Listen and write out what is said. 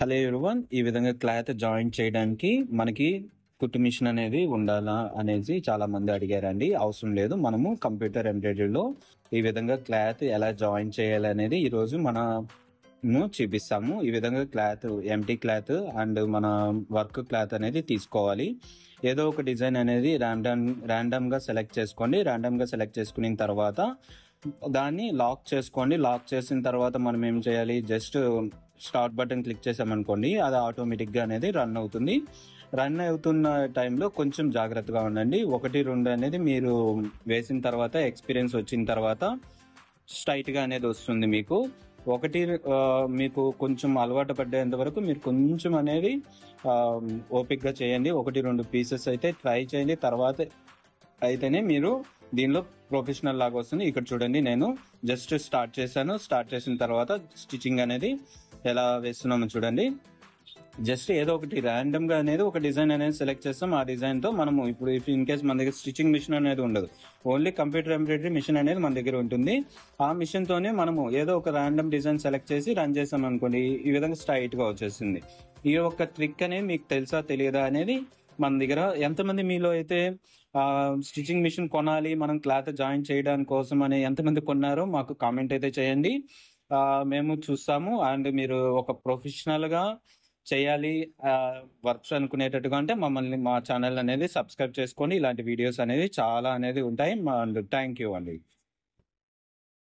Hello everyone, ఈ విధంగా cloth joint చేయడానికి మనకి కుట్టు మిషన్ అనేది ఉండాలా అనేసి చాలా మంది అడిగారండి. అవసరం లేదు, మనము కంప్యూటర్ ఎంబ్రాయిడరీలో ఈ విధంగా క్లాత్ ఎలా జాయింట్ చేయాలి అనేది ఈరోజు మనము చూపిస్తాము. ఈ విధంగా క్లాత్, ఎంటీ క్లాత్ అండ్ మన వర్క్ క్లాత్ అనేది తీసుకోవాలి. ఏదో ఒక డిజైన్ అనేది ర్యాండమ్ గా సెలెక్ట్ చేసుకోండి. ర్యాండమ్ గా సెలెక్ట్ చేసుకున్న తర్వాత దాన్ని లాక్ చేసుకోండి. లాక్ చేసిన తర్వాత మనం ఏం చేయాలి, జస్ట్ స్టార్ట్ బటన్ క్లిక్ చేసామనుకోండి, అది ఆటోమేటిక్గా అనేది రన్ అవుతుంది. రన్ అవుతున్న టైంలో కొంచెం జాగ్రత్తగా ఉండండి. 1, 2 అనేది మీరు వేసిన తర్వాత, ఎక్స్పీరియన్స్ వచ్చిన తర్వాత స్ట్రైట్గా అనేది వస్తుంది మీకు. మీకు కొంచెం అలవాటు పడేంత వరకు మీరు కొంచెం అనేది ఓపిక్గా చేయండి. 1, 2 పీసెస్ అయితే ట్రై చేయండి. తర్వాత అయితేనే మీరు దీనిలో ప్రొఫెషనల్ లాగా వస్తుంది. ఇక్కడ చూడండి, నేను జస్ట్ స్టార్ట్ చేశాను. స్టార్ట్ చేసిన తర్వాత స్టిచ్చింగ్ అనేది ఎలా వేస్తున్నామో చూడండి. జస్ట్ ఏదో ఒకటి ర్యాండమ్ గా అనేది ఒక డిజైన్ అనేది సెలెక్ట్ చేస్తాం. ఆ డిజైన్ తో మనము ఇప్పుడు ఇన్ కేస్ మన దగ్గర స్టిచ్చింగ్ మిషన్ అనేది ఉండదు, ఓన్లీ కంప్యూటర్ ఎంబ్రాయిడరీ మిషన్ అనేది మన దగ్గర ఉంటుంది. ఆ మిషన్ తోనే మనము ఏదో ఒక ర్యాండమ్ డిజైన్ సెలెక్ట్ చేసి రన్ చేసాం అనుకోండి, ఈ విధంగా స్ట్రైట్ గా వచ్చేస్తుంది. ఈ ఒక ట్రిక్ అనేది మీకు తెలుసా తెలియదా అనేది మన దగ్గర ఎంతమంది మీలో అయితే స్టిచ్చింగ్ మిషన్ కొనాలి మనం క్లాత్ జాయిన్ చేయడానికి కోసం అని ఎంతమంది కొన్నారో మాకు కామెంట్ అయితే చేయండి. మేము చూస్తాము. అండ్ మీరు ఒక ప్రొఫెషనల్ గా చేయాలి వర్క్స్ అనుకునేటట్టుగా అంటే మా ఛానల్ అనేది సబ్స్క్రైబ్ చేసుకోండి. ఇలాంటి వీడియోస్ అనేది చాలా అనేది ఉంటాయి. థ్యాంక్ యూ అండి.